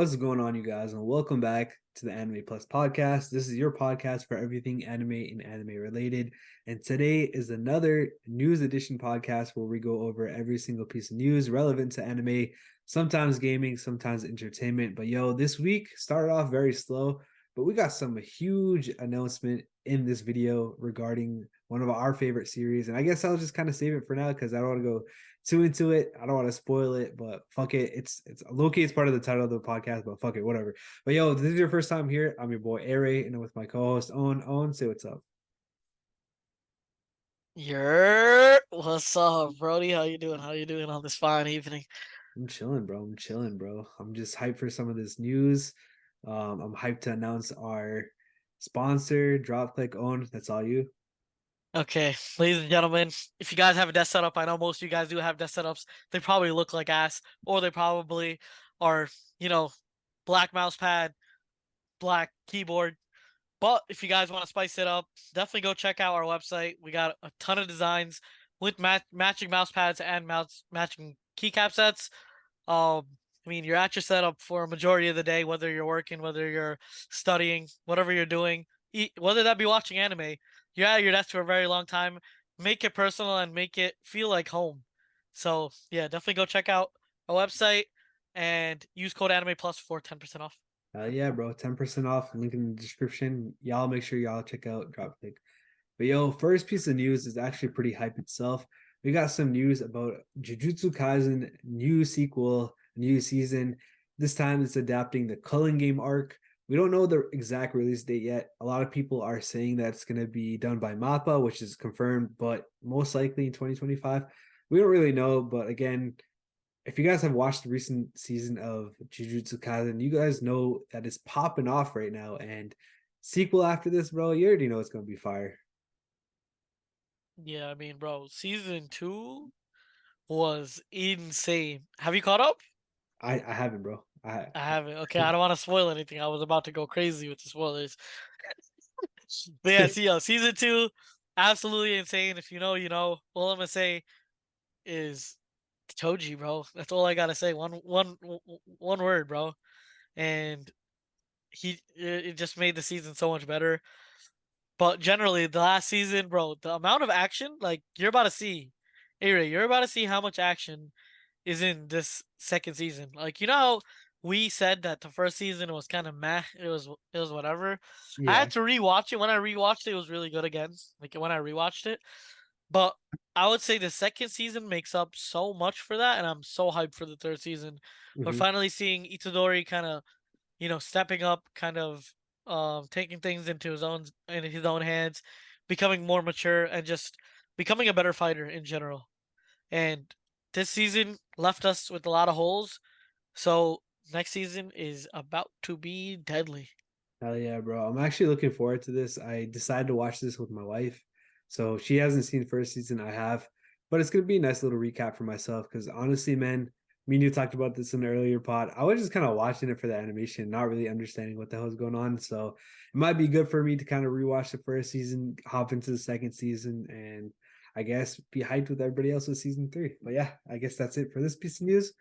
What's going on, you guys, and welcome back to the Anime Plus podcast. This is your podcast for everything anime and anime related. And today is another news edition podcast where we go over every single piece of news relevant to anime, sometimes gaming, sometimes entertainment. But this week started off very slow, but we got some huge announcement in this video regarding one of our favorite series. And I guess I'll just kind of save it for now because I don't want to go too into it. I don't want to spoil it, but fuck it. It's low-key, it's part of the title of the podcast, but fuck it, whatever. But this is your first time here. I'm your boy Aray, and I'm with my co-host Owen. Owen, say what's up. What's up, Brody? How you doing? How you doing on this fine evening? I'm chilling, bro. I'm chilling, bro. I'm just hyped for some of this news. I'm hyped to announce our sponsor, Drop Click Own. That's all you. Okay, ladies and gentlemen, if you guys have a desk setup, I know most of you guys do have desk setups. They probably look like ass, or they probably are, you know, black mouse pad, black keyboard. But if you guys want to spice it up, definitely go check out our website. We got a ton of designs with matching mouse pads and matching keycap sets. You're at your setup for a majority of the day, whether you're working, whether you're studying, whatever you're doing, whether that be watching anime. You're at your desk for a very long time. Make it personal and make it feel like home. So yeah, definitely go check out our website and use code Anime Plus for 10% off. Yeah, bro. 10% off. Link in the description. Y'all make sure y'all check out Drop Click. But first piece of news is actually pretty hype itself. We got some news about Jujutsu Kaisen new sequel, new season. This time it's adapting the Culling game arc. We don't know the exact release date yet. A lot of people are saying that it's going to be done by Mappa, which is confirmed, but most likely in 2025. We don't really know, but again, if you guys have watched the recent season of Jujutsu Kaisen, you guys know that it's popping off right now. And sequel after this, bro, you already know it's going to be fire. Yeah, bro, season two was insane. Have you caught up? I haven't, bro. I haven't. Okay, I don't want to spoil anything. I was about to go crazy with the spoilers. But yeah, see, season two, absolutely insane. If you know, you know. All I'm gonna say is Toji, bro. That's all I gotta say. One word, bro. And it just made the season so much better. But generally, the last season, bro, the amount of action, like you're about to see, Ray, you're about to see how much action is in this second season. Like how we said that the first season was kind of meh. It was whatever. I Yeah. had to rewatch it. When I rewatched it, it was really good again. Like when I rewatched it, but I would say the second season makes up so much for that, and I'm so hyped for the third season. We're Mm-hmm. finally seeing Itadori kind of, stepping up, kind of taking things into his own hands, becoming more mature, and just becoming a better fighter in general. And this season left us with a lot of holes. So next season is about to be deadly. Hell yeah, bro. I'm actually looking forward to this. I decided to watch this with my wife. So she hasn't seen the first season. I have. But it's gonna be a nice little recap for myself because honestly, man, me and you talked about this in an earlier pod. I was just kind of watching it for the animation, not really understanding what the hell is going on. So it might be good for me to kind of rewatch the first season, hop into the second season, and I guess be hyped with everybody else with season three. But yeah, I guess that's it for this piece of news.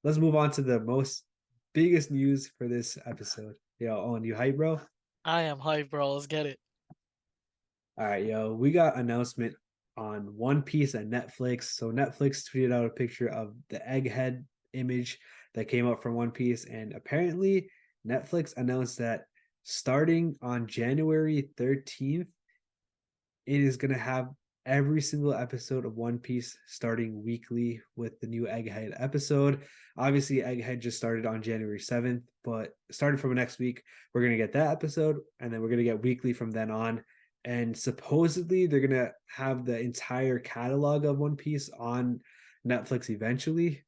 Let's move on to the most biggest news for this episode. Owen, you hype, bro? I am hyped, bro. Let's get it. All right, we got announcement on One Piece and Netflix. So Netflix tweeted out a picture of the egghead image that came up from One Piece, and apparently Netflix announced that starting on January 13th, it is going to have every single episode of One Piece starting weekly with the new Egghead episode. Obviously, Egghead just started on January 7th, but starting from next week, we're going to get that episode, and then we're going to get weekly from then on. And supposedly, they're going to have the entire catalog of One Piece on Netflix eventually.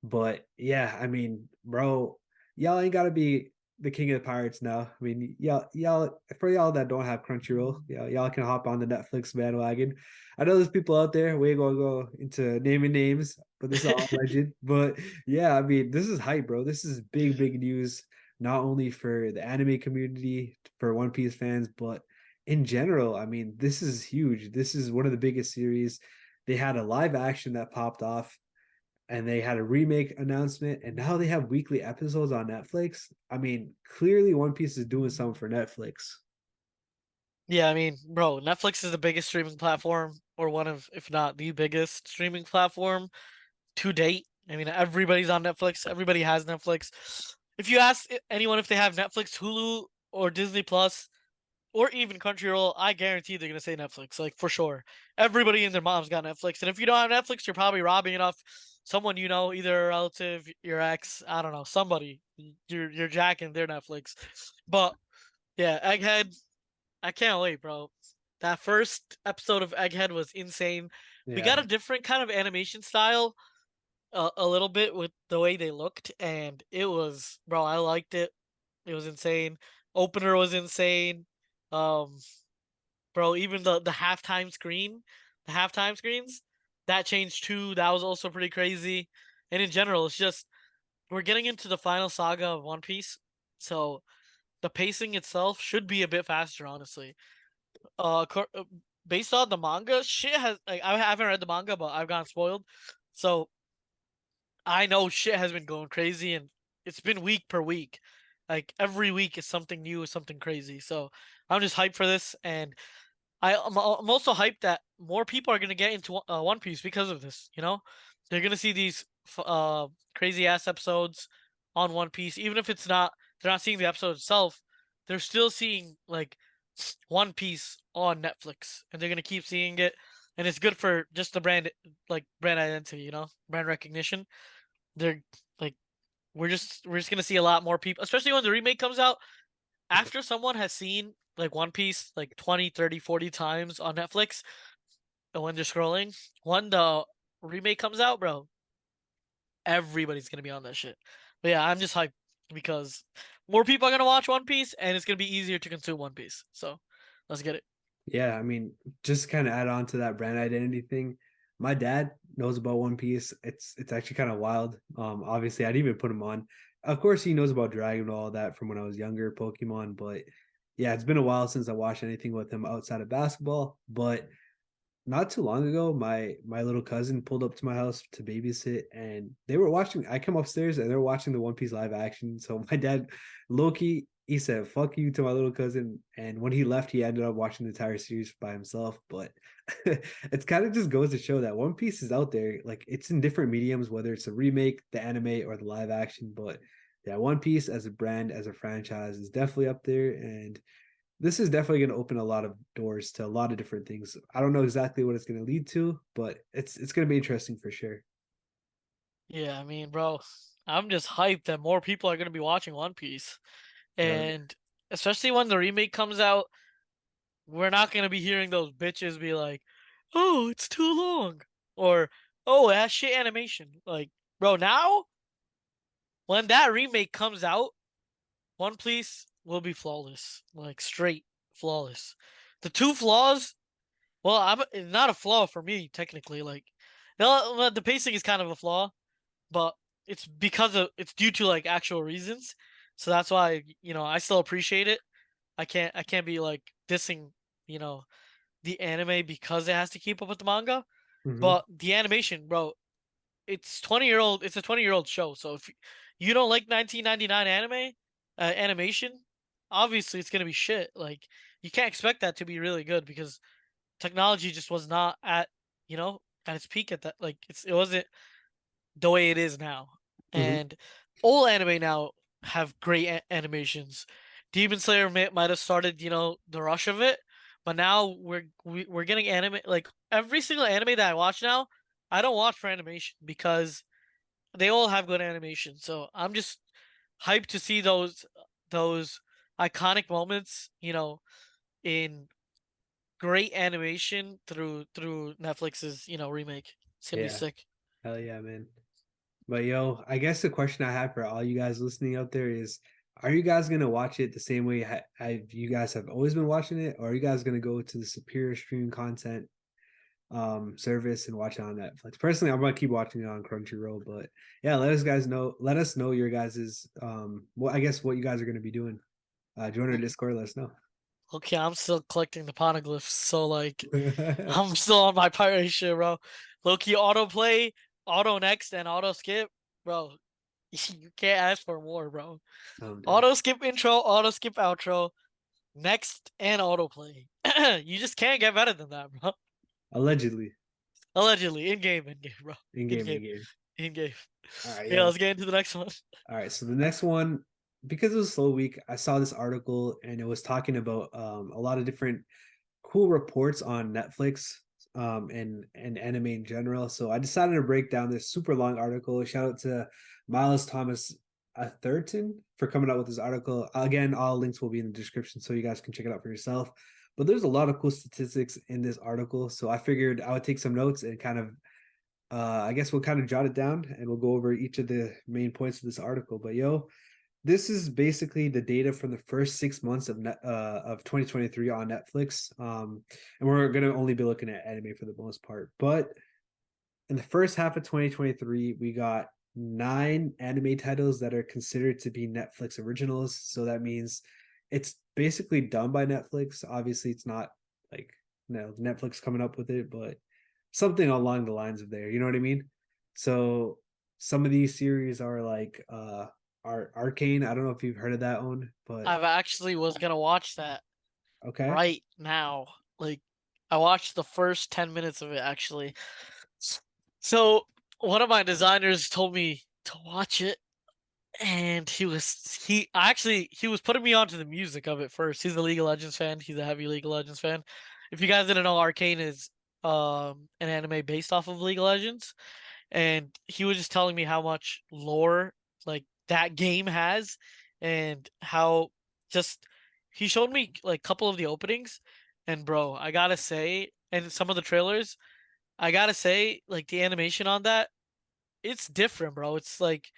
But yeah, I mean, bro, y'all ain't got to be the king of the pirates now. I mean, y'all for y'all that don't have Crunchyroll, y'all can hop on the Netflix bandwagon. I know there's people out there. We ain't gonna go into naming names, but this is all legend. But yeah, I mean, this is hype, bro. This is big, big news, not only for the anime community, for One Piece fans, but in general. I mean, this is huge. This is one of the biggest series. They had a live action that popped off and they had a remake announcement, and now they have weekly episodes on Netflix. I mean, clearly One Piece is doing something for Netflix. Yeah, I mean, bro, Netflix is the biggest streaming platform, or one of, if not the biggest streaming platform to date. I mean, everybody's on Netflix. Everybody has Netflix. If you ask anyone if they have Netflix, Hulu, or Disney Plus, or even Crunchyroll, I guarantee they're gonna say Netflix, like for sure. Everybody and their mom's got Netflix, and if you don't have Netflix, you're probably robbing it off someone you know, either a relative, your ex, I don't know, somebody. You're jacking their Netflix. But yeah, Egghead, I can't wait, bro. That first episode of Egghead was insane. We Yeah, got a different kind of animation style, a little bit with the way they looked, and it was, bro, I liked it. It was insane. Opener was insane. Um, bro, even the halftime screen, the halftime screens, that changed too. That was also pretty crazy. And in general, it's just we're getting into the final saga of One Piece, so the pacing itself should be a bit faster, honestly. Uh, based on the manga, shit has, like, I haven't read the manga, but I've gotten spoiled, so I know shit has been going crazy, and it's been week per week. Like every week is something new, something crazy. So I'm just hyped for this, and I'm also hyped that more people are gonna get into One Piece because of this. You know, they're gonna see these crazy ass episodes on One Piece, even if it's not, they're not seeing the episode itself. They're still seeing like One Piece on Netflix, and they're gonna keep seeing it, and it's good for just the brand, like brand identity. You know, brand recognition. They're like, we're just gonna see a lot more people, especially when the remake comes out. After someone has seen like One Piece like 20, 30, 40 times on Netflix, and when they're scrolling, when the remake comes out, bro, everybody's gonna be on that shit. But yeah, I'm just hyped because more people are gonna watch One Piece, and it's gonna be easier to consume One Piece. So let's get it. yeah. I mean, just kind of add on to that brand identity thing. My dad knows about One Piece. It's actually kind of wild. Obviously, I didn't even put him on. Of course, he knows about Dragon Ball, all that from when I was younger, Pokemon. But yeah, it's been a while since I watched anything with him outside of basketball. But not too long ago, my little cousin pulled up to my house to babysit, and they were watching. I come upstairs and they're watching the One Piece live action. So my dad, Loki, he said "fuck you" to my little cousin, and when he left, he ended up watching the entire series by himself. But it's kind of just goes to show that One Piece is out there. Like it's in different mediums, whether it's a remake, the anime, or the live action. But yeah, One Piece as a brand, as a franchise, is definitely up there, and this is definitely going to open a lot of doors to a lot of different things. I don't know exactly what it's going to lead to, but it's going to be interesting for sure. Yeah, I mean, bro, I'm just hyped that more people are gonna be watching One Piece, Yeah, and especially when the remake comes out, we're not gonna be hearing those bitches be like, "Oh, it's too long," or "Oh, it has shit animation." Like, bro, now when that remake comes out, One Piece will be flawless, like straight flawless. The two flaws, well, it's not a flaw for me technically. Like, the pacing is kind of a flaw, but it's due to like actual reasons. So that's why, I still appreciate it. I can't be like dissing, you know, the anime because it has to keep up with the manga. hmm But the animation, bro, it's a 20-year-old show. So if you don't like 1999 animation, obviously it's gonna be shit. Like you can't expect that to be really good because technology just was not at its peak at that. Like it wasn't the way it is now. hmm And old anime now have great animations. Demon Slayer might have started, the rush of it, but now we're getting anime, like every single anime that I watch now. I don't watch for animation because they all have good animation. So I'm just hyped to see those iconic moments, in great animation through Netflix's, remake. It's gonna be yeah, sick. hell yeah, man. But yo, I guess the question I have for all you guys listening out there is: are you guys gonna watch it the same way you guys have always been watching it, or are you guys gonna go to the superior streaming content service and watch it on Netflix? Personally, I'm gonna keep watching it on Crunchyroll, but yeah, let us know your guys's I guess what you guys are gonna be doing. Join our Discord, let us know. Okay, I'm still collecting the poneglyphs, so like I'm still on my pirate shit, bro. Low key autoplay. auto next and auto skip, bro. You can't ask for more, bro. I'm dead. Auto skip intro, auto skip outro, next and autoplay. You just can't get better than that, bro. Allegedly, Allegedly, in game, bro. in In game, in game, game. in game. All right, Yeah, yo. let's get into the next one. All right, so the next one, because it was a slow week, I saw this article and it was talking about a lot of different cool reports on Netflix and anime in general. So I decided to break down this super long article. Shout out to Miles Thomas Atherton for coming out with this article. Again, all links will be in the description so you guys can check it out for yourself. But there's a lot of cool statistics in this article, so I figured I would take some notes and kind of I guess we'll kind of jot it down and we'll go over each of the main points of this article. But yo, this is basically the data from the first 6 months of 2023 on Netflix. And we're gonna only be looking at anime for the most part. But in the first half of 2023, we got 9 anime titles that are considered to be Netflix originals. So that means it's basically done by Netflix. Obviously, it's not like Netflix coming up with it, but something along the lines of there. You know what I mean? So some of these series are like Arcane. I don't know if you've heard of that one, but I've actually was gonna watch that okay. right now. Like, I watched the first 10 minutes of it actually. So one of my designers told me to watch it, and he was putting me onto the music of it first. He's a League of Legends fan. He's a heavy League of Legends fan. If you guys didn't know, Arcane is an anime based off of League of Legends, and he was just telling me how much lore like that game has, and how just he showed me like a couple of the openings, and bro, I gotta say, and some of the trailers, I gotta say, like the animation on that, it's different, bro. It's like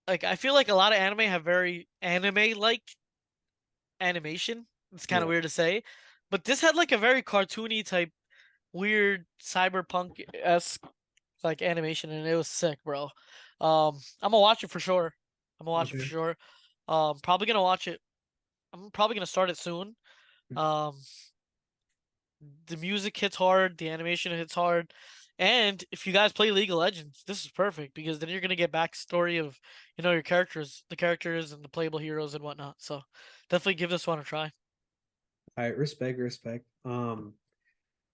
I feel like a lot of anime have very anime like animation. It's kind of Yeah. weird to say, but this had like a very cartoony type, weird cyberpunk esque like animation, and it was sick, bro. I'm gonna watch it for sure. I'm gonna watch it for Okay. sure. Probably gonna watch it. I'm probably gonna start it soon. Um, the music hits hard, the animation hits hard, and if you guys play League of Legends, this is perfect because then you're gonna get backstory of your characters, the characters and the playable heroes and whatnot. So definitely give this one a try. All right, respect, respect.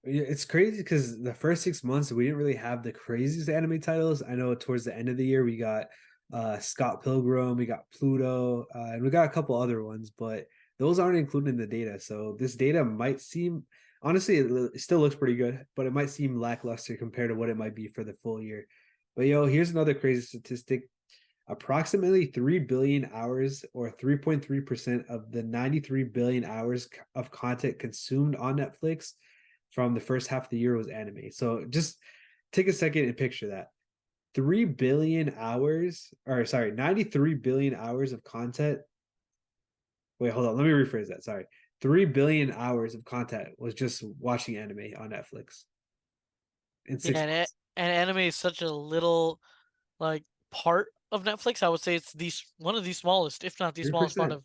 Yeah, it's crazy because the first 6 months we didn't really have the craziest anime titles. I know towards the end of the year we got Scott Pilgrim, we got Pluto, and we got a couple other ones, but those aren't included in the data. So this data might seem honestly it still looks pretty good, but it might seem lackluster compared to what it might be for the full year. But yo, here's another crazy statistic. Approximately 3 billion hours or 3.3% of the 93 billion hours of content consumed on Netflix from the first half of the year was anime. So just take a second and picture that. 3 billion hours, or sorry, 93 billion hours of content. Wait, hold on. Let me rephrase that. Sorry. 3 billion hours of content was just watching anime on Netflix in Yeah, 6 months. and anime is such a little like part of Netflix. I would say it's one of the smallest, if not the smallest part 3%. of.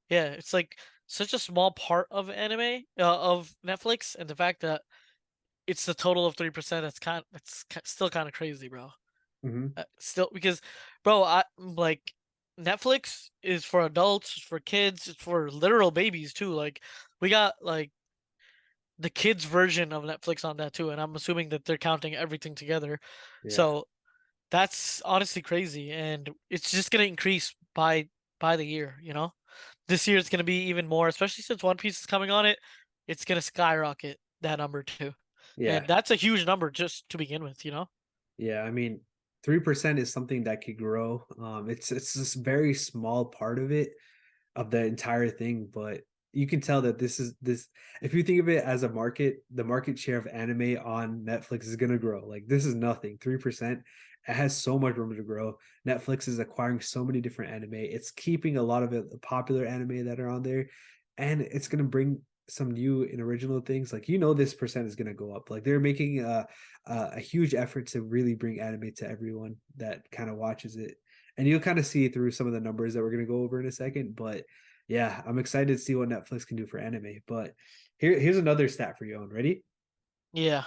Yeah, it's like such a small part of anime of Netflix, and the fact that it's the total of 3%. Still kind of crazy, bro. Mm-hmm. Still because, bro, I like Netflix is for adults, it's for kids, it's for literal babies too. Like we got like the kids version of Netflix on that too, and I'm assuming that they're counting everything together. Yeah. So that's honestly crazy, and it's just gonna increase by the year. This year it's gonna be even more, especially since One Piece is coming on it. It's gonna skyrocket that number too, and Yeah. that's a huge number just to begin with. Yeah, I mean, 3% is something that could grow. It's this very small part of it, of the entire thing, but you can tell that this. If you think of it as a market, the market share of anime on Netflix is gonna grow. Like this is nothing. 3%. It has so much room to grow. Netflix is acquiring so many different anime. It's keeping a lot of it the popular anime that are on there, and it's gonna bring some new and original things. Like this percent is gonna go up. Like they're making a huge effort to really bring anime to everyone that kind of watches it. And you'll kind of see through some of the numbers that we're going to go over in a second. But yeah, I'm excited to see what Netflix can do for anime. But here's another stat for you, Owen. Ready? Yeah.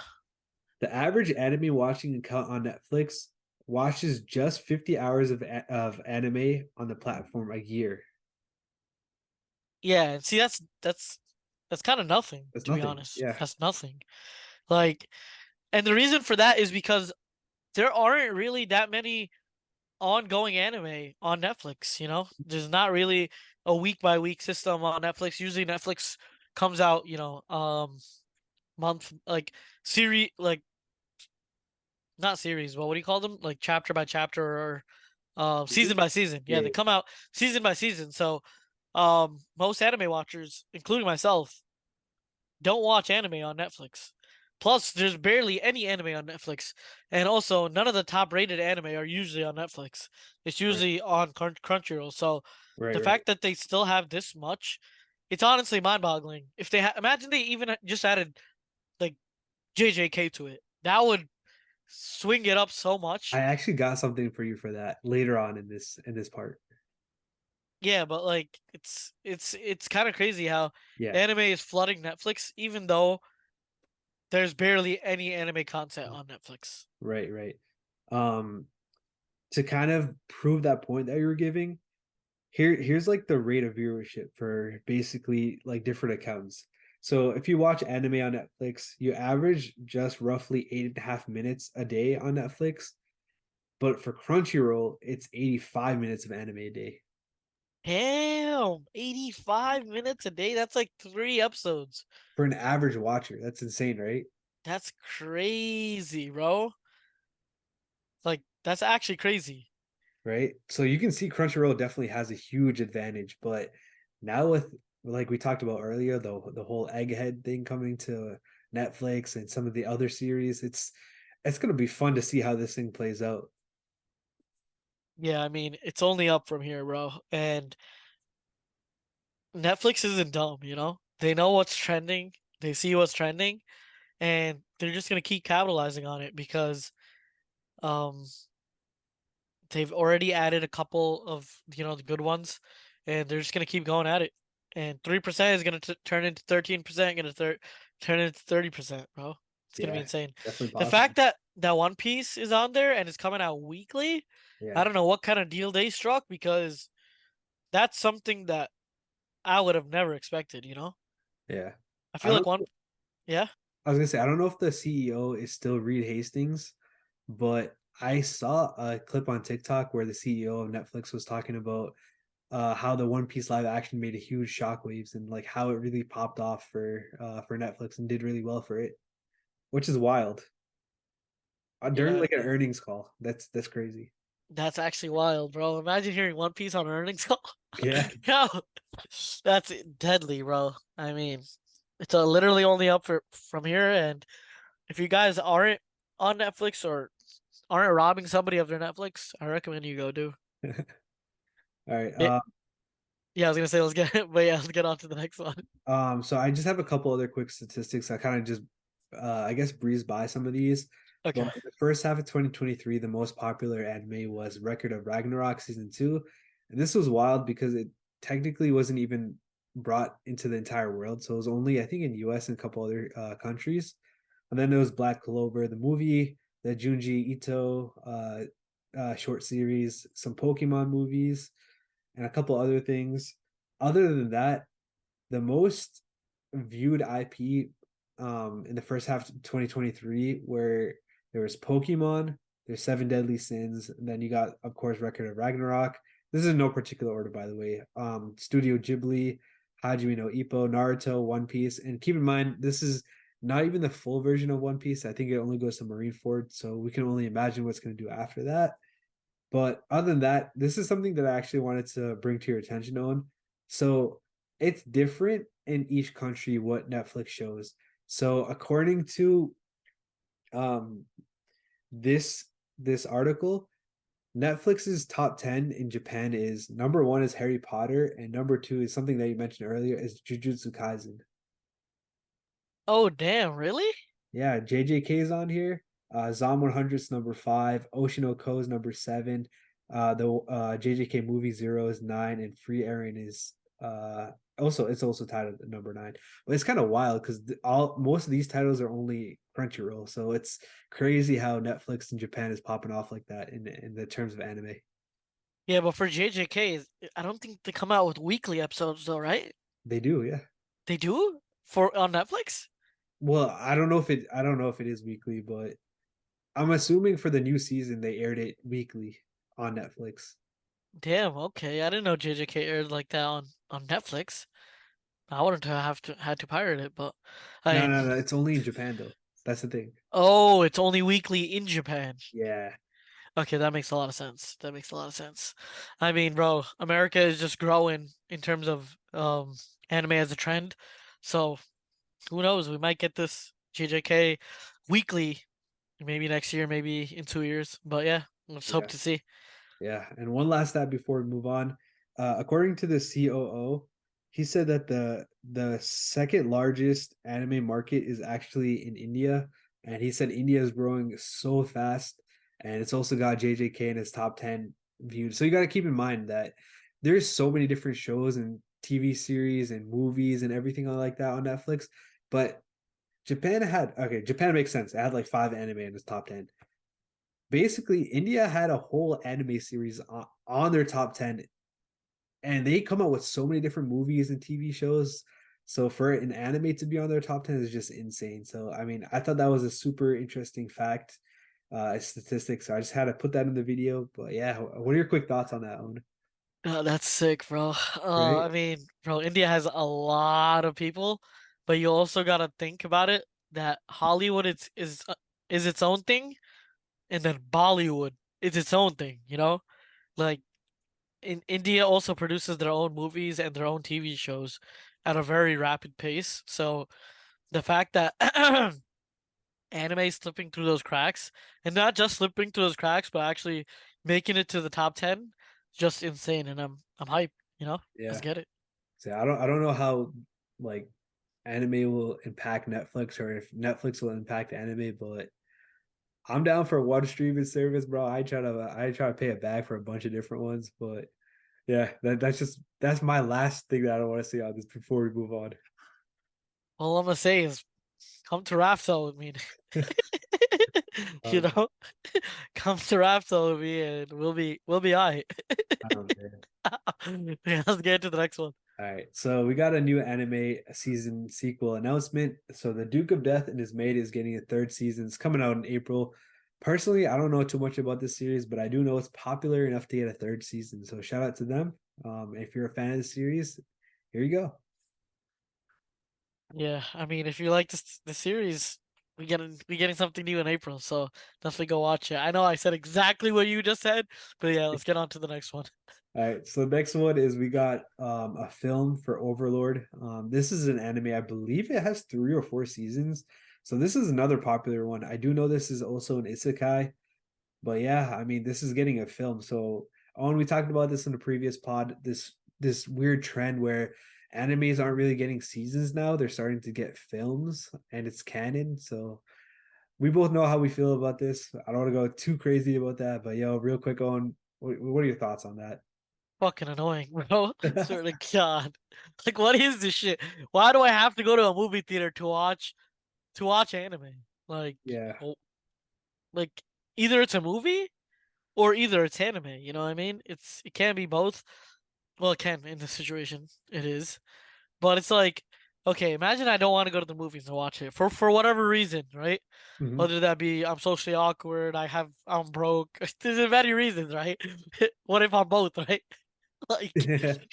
The average anime watching account on Netflix watches just 50 hours of anime on the platform a year. Yeah, and see that's kind of nothing, That's to be nothing. honest. Yeah, That's nothing. Like, and the reason for that is because there aren't really that many ongoing anime on Netflix, you know? There's not really a week by week system on Netflix. Usually Netflix comes out, month like series like not series, but what do you call them? Like chapter by chapter or season by season. Yeah, yeah, they come out season by season. So most anime watchers, including myself, don't watch anime on Netflix. Plus, there's barely any anime on Netflix, and also none of the top-rated anime are usually on Netflix. It's right, usually on Crunchyroll. So, right, the right. fact that they still have this much, it's honestly mind-boggling. If they imagine they even just added like JJK to it, that would swing it up so I much. actually got something for you for that later on in this part. Yeah, but like it's kind of crazy how Yeah, anime is flooding Netflix, even though there's barely any anime content on Netflix. right, right. Um, to kind of prove that point that you were giving, here's like the rate of viewership for basically like different accounts. So if you watch anime on Netflix, you average just roughly 8.5 minutes a day on Netflix. But for Crunchyroll, it's 85 minutes of anime a day Damn, 85 minutes a day. That's like 3 episodes. for an average watcher. That's insane, right? That's crazy, bro. Like, that's actually crazy. Right. So you can see Crunchyroll definitely has a huge advantage, but now with like we talked about earlier, the whole Egghead thing coming to Netflix and some of the other series, it's gonna be fun to see how this thing plays out. Yeah, I mean, it's only up from here, bro. And Netflix isn't dumb, you know? They know what's trending, they see what's trending, and they're just gonna keep capitalizing on it because um they've already added a couple of the good ones, and they're just gonna keep going at it. And 3% is gonna turn into 13%, gonna turn into 30%, bro. It's gonna be Yeah, insane. definitely The possible. fact that One Piece is on there and it's coming out weekly, I Yeah, don't know what kind of deal they struck because that's something that I would have never expected. yeah. I I feel like don't one, yeah, I was gonna say I don't know if the CEO is still Reed Hastings, but I saw a clip on TikTok where the CEO of Netflix was talking about how the One Piece live action made a huge shockwaves and like how it really popped off for Netflix and did really well for it, which is wild. During yeah, like an earnings call, that's crazy. that's actually wild, bro. Imagine hearing One Piece on an earnings call. Yeah, Yo, that's deadly, bro. I mean, it's literally only up from here, and if you guys aren't on Netflix or aren't robbing somebody of their Netflix, I recommend you go do. all right. Yeah, yeah, I was gonna say let's get, but yeah, let's get on to the next one. So I just have a couple other quick statistics. I kind of just, I guess, breeze by some of these. But Okay. in the first half of 2023, the most popular anime was Record of Ragnarok season two, and this was wild because it technically wasn't even brought into the entire world. So it was only, I think, in U.S. and a couple other countries. And then there was Black Clover, the movie, the Junji Ito short series, some Pokemon movies, and a couple other things. Other than that, the most viewed IP in the first half of 2023 where there was Pokemon, there's Seven Deadly Sins, and then you got, of course, Record of Ragnarok. This is in no particular order, by the way. Studio Ghibli, Hajime no Ippo, Naruto, One Piece, and keep in mind this is not even the full version of One Piece. I think it only goes to Marineford, so we can only imagine what's going to do after that. But other than that, this is something that I actually wanted to bring to your attention on. So it's different in each country what Netflix shows. So according to um this this article, Netflix's top 10 in Japan is number one is Harry Potter, and number two is something that you mentioned earlier is Jujutsu Kaisen. Oh damn, really? Yeah, JJK is on here. Zom 100 is number five. Ocean Oko is number seven. The JJK movie Zero is nine, and Free Aaron is also it's also titled at number nine. But it's kind of wild because all most of these titles are only Crunchyroll. So it's crazy how Netflix in Japan is popping off like that in the terms of anime. Yeah, but for JJK, I don't think they come out with weekly episodes though, right? They do, yeah. They do for on Netflix. Well, I don't know if it is weekly, but I'm assuming for the new season they aired it weekly on Netflix. Damn. Okay, I didn't know JJK aired like that on Netflix. I wouldn't have to had to pirate it, but I No, mean, no, no. It's only in Japan though. That's the thing. oh, it's only weekly in Japan. Yeah, Okay, that makes a lot of sense. That makes a lot of sense. I mean, bro, America is just growing in terms of anime as a trend. So who knows? We might get this JJK weekly maybe next year, maybe in 2 years. But yeah, let's hope yeah. to see. Yeah, and one last stat before we move on. According to the COO, he said that the second largest anime market is actually in India, and he said India is growing so fast, and it's also got JJK in his top 10 viewed. So you got to keep in mind that there's so many different shows and TV series and movies and everything like that on Netflix, but Japan makes sense. It had like 5 anime in its top 10. Basically India had a whole anime series on their top 10, and they come out with so many different movies and TV shows. So for an anime to be on their top 10 is just insane. So I mean, I thought that was a super interesting fact, statistics. So I just had to put that in the video. But yeah, what are your quick thoughts on that one? That's sick, bro. Right? I mean, bro, India has a lot of people, but you also gotta think about it that Hollywood is its own thing, and then Bollywood is its own thing. Like in India also produces their own movies and their own TV shows at a very rapid pace. So the fact that anime is slipping through those cracks, and not just slipping through those cracks, but actually making it to the top 10, just insane. And I'm hyped. Let's Yeah. get it. So I don't know how like anime will impact Netflix or if Netflix will impact anime, but I'm down for one streaming service, bro. I try to pay a bag for a bunch of different ones, but yeah, that's my last thing that I don't want to see on this before we move on. All I'm gonna say is come to Rafto with me. you Um, know, come to Rafto with me, and we'll be alright. oh man. Yeah, let's get to the next one. All right, so we got a new anime season sequel announcement. So the Duke of Death and his Maid is getting a third season. It's coming out in April. Personally, I don't know too much about this series, but I do know it's popular enough to get a third season. So shout out to them. If you're a fan of the series, here you go. Yeah, I mean, if you like the series, we getting something new in April, so definitely go watch it. I know I said exactly what you just said, but yeah, let's get on to the next one. All right, so the next one is we got a film for Overlord. This is an anime. I believe it has 3 or 4 seasons. So this is another popular one. I do know this is also an isekai, but yeah, I mean this is getting a film. So when we talked about this in the previous pod, this weird trend where animes aren't really getting seasons now. They're starting to get films and it's canon. So we both know how we feel about this. I don't want to go too crazy about that, but yo, real quick on what are your thoughts on that? Fucking annoying, bro. Swear to God, like what is this shit? Why do I have to go to a movie theater to watch anime? Like, Yeah. oh, like either it's a movie or either it's anime. You know what I mean? It can be both. Well, it can in this situation. It is. But it's like, okay, imagine I don't want to go to the movies and watch it for whatever reason, right? Mhm. Whether that be I'm socially awkward, I'm broke. There's many reasons, right? What if I'm both, right? Like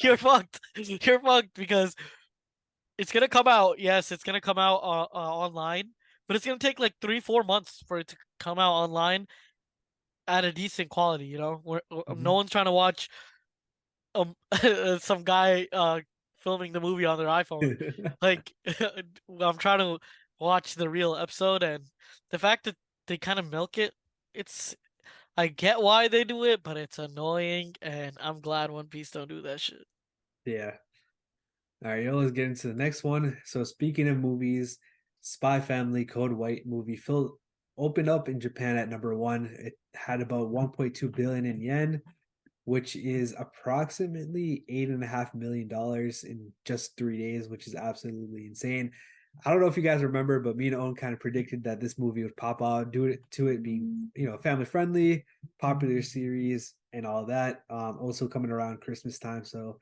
you're fucked. You're fucked because it's gonna come out. Yes, it's gonna come out online, but it's gonna take like 3-4 months for it to come out online at a decent quality. Where no Mhm. one's trying to watch some guy filming the movie on their iPhone. Like I'm trying to watch the real episode, and the fact that they kind of milk it, it's I get why they do it, but it's annoying, and I'm glad One Piece don't do that shit. Yeah. All right, yo, let's get into the next one. So speaking of movies, Spy Family Code White movie opened up in Japan at number one. It had about 1.2 billion in yen, which is approximately $8.5 million in just 3 days, which is absolutely insane. I don't know if you guys remember, but me and Owen kind of predicted that this movie would pop out due to it being, family friendly, popular series, and all that. Also coming around Christmas time, so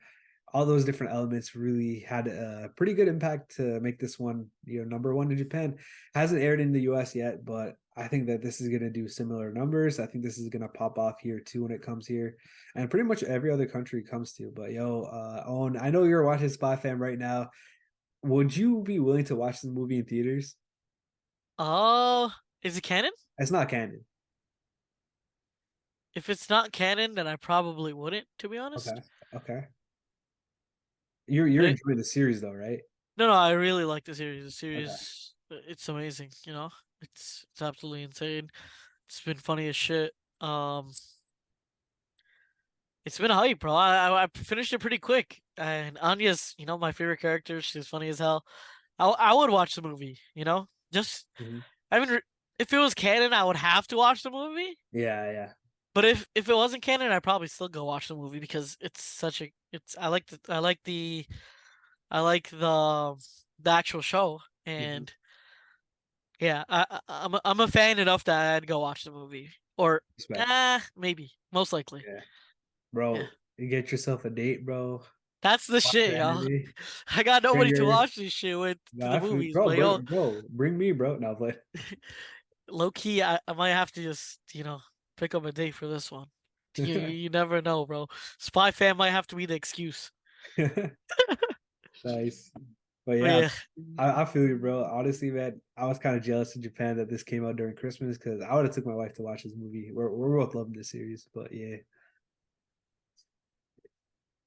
all those different elements really had a pretty good impact to make this one, number one in Japan. Hasn't aired in the US yet, but I think that this is going to do similar numbers. I think this is going to pop off here too when it comes here, and pretty much every other country comes to. But Owen, I know you're watching Spy Fam right now. Would you be willing to watch this movie in theaters? Oh, is it canon? It's not canon. If it's not canon, then I probably wouldn't, to be Okay. honest. Okay. You're But enjoying the series though, right? no, no, I really like the series. The Okay. series, it's amazing. It's absolutely insane. It's been funny as shit. Um, it's been hype, bro. I finished it pretty quick, and Anya's, my favorite character. She's funny as hell. I would watch the movie. Just Mhm. I mean, if it was canon, I would have to watch the movie. Yeah, yeah. But if it wasn't canon, I'd probably still go watch the movie because it's such a it's I like the actual show, Mhm. and yeah, I'm a fan enough that I'd go watch the movie, or Respect. maybe, most likely. Yeah. Yeah, Bro, you get yourself a date, bro. that's the Watch the shit, yo. anime. I got Bring nobody to your watch this shit with to nah, the I feel- movies, bro, but yo, bring me, bro. No, but low key, I might have to just pick up a date for this one. You never know, bro. Spy Fam might have to be the excuse. nice. But But yeah, yeah, I feel you, bro. Honestly, man, I was kind of jealous in Japan that this came out during Christmas because I would have took my wife to watch this movie. We're both loving this series, but yeah,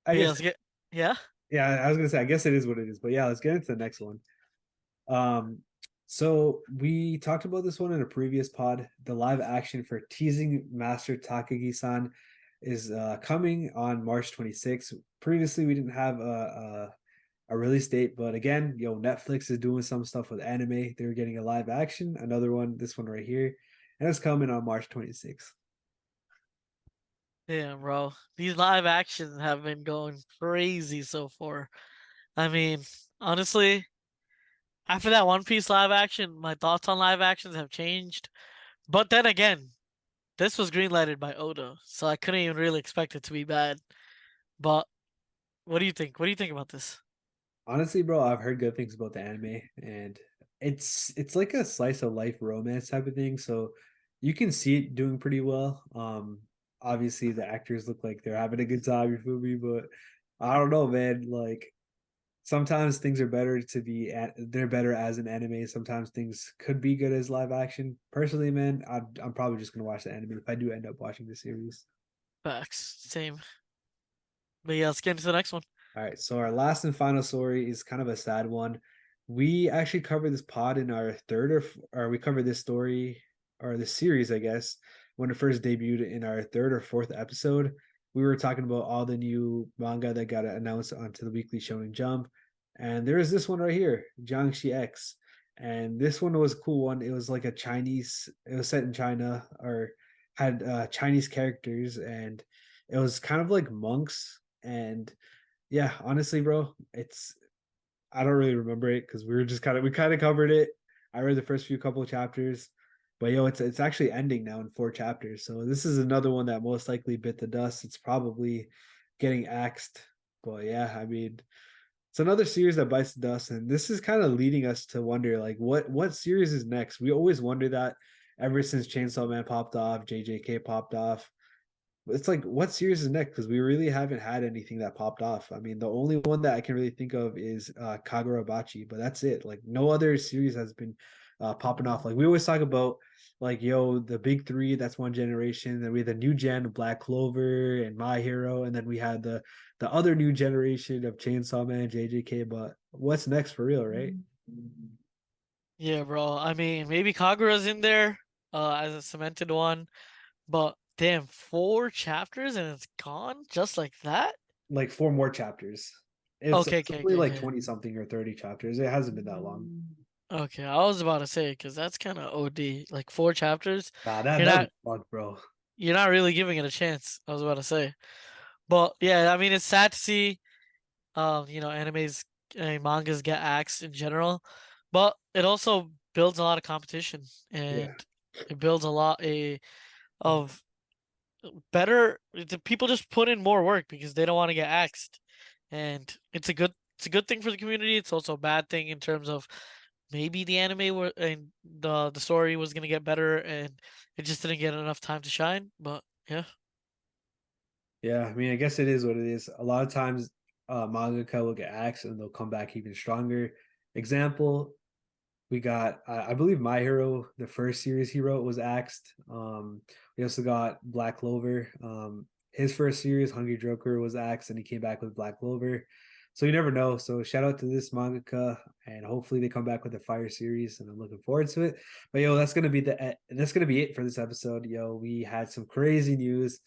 I but yeah, guess let's get yeah. yeah. I was gonna say I guess it is what it is, but yeah, let's get into the next one. Um, so we talked about this one in a previous pod. The live action for Teasing Master Takagi-san is coming on March 26th. Previously, we didn't have a release date, but again, Netflix is doing some stuff with anime. They're getting a live action, another one, this one right here, and it's coming on March 26th. Damn, bro. These live actions have been going crazy so far. I mean, honestly, after that One Piece live action, my thoughts on live actions have changed. But then again, this was greenlighted by Oda, so I couldn't even really expect it to be bad. But what do you think? What do you think about this? Honestly, bro, I've heard good things about the anime, and it's like a slice of life romance type of thing. So you can see it doing pretty well. Obviously the actors look like they're having a good time, you feel me? But I don't know, man. Like sometimes things are better to be at they're better as an anime. Sometimes things could be good as live action. Personally, man, I'm probably just gonna watch the anime if I do end up watching the series. Facts. Same. But yeah, let's get into the next one. All right, so our last and final story is kind of a sad one. We actually covered this pod in our third or we covered this story or this series, I guess, when it first debuted in our third or fourth episode. We were talking about all the new manga that got announced onto the Weekly Shonen Jump, and there is this one right here, Jiangxi X, and this one was a cool one. It was like a Chinese. It was set in China or had Chinese characters, and it was kind of like monks and yeah, honestly, bro, it's I don't really remember it because we kind of covered it. I read the first few couple of chapters, but it's actually ending now in four chapters. So this is another one that most likely bit the dust. It's probably getting axed. But yeah, I mean, it's another series that bites the dust, and this is kind of leading us to wonder like what series is next. We always wonder that ever since Chainsaw Man popped off, JJK popped off. It's like what series is next? Because we really haven't had anything that popped off. I mean, the only one that I can really think of is Kagurabachi, but that's it. Like no other series has been popping off. Like we always talk about, like the big three. That's one generation. Then we had the new gen of Black Clover and My Hero, and then we had the other new generation of Chainsaw Man, JJK. But what's next for real, right? Yeah, bro. I mean, maybe Kagura's in there as a cemented one, but damn, 4 chapters and it's gone just like that? Like four more chapters. Okay, It's okay, only okay, like okay. 20 something or 30 chapters. It hasn't been that long. Okay, I was about to say because that's kind of OD. Like 4 chapters, Nah, you're that'd not be fun, bro. you're not really giving it a chance. I was about to say, but yeah, I mean, it's sad to see, animes and mangas get axed in general, but it also builds a lot of competition, Yeah. and it builds a lot of better. The people just put in more work because they don't want to get axed, and it's a good thing for the community. It's also a bad thing in terms of maybe the anime were and the story was gonna get better, and it just didn't get enough time to shine. But yeah, Yeah, I mean, I guess it is what it is. A lot of times, mangaka will get axed and they'll come back even stronger. Example, we got, I believe, My Hero, the first series he wrote was axed. We also got Black Clover. His first series, Hungry Joker, was axed, and he came back with Black Clover. So you never know. So shout out to this mangaka, and hopefully they come back with a fire series, and I'm looking forward to it. But yo, that's gonna be it for this episode. Yo, we had some crazy news.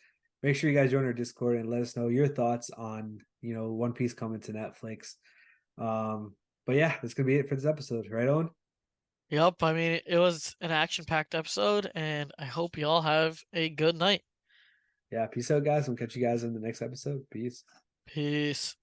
Make sure you guys join our Discord and let us know your thoughts on One Piece coming to Netflix. Um, but yeah, that's gonna be it for this episode, right, Owen? yep. I mean, it was an action-packed episode, and I hope you all have a good night. Yeah, peace out, guys. We'll catch you guys in the next episode. Peace. Peace.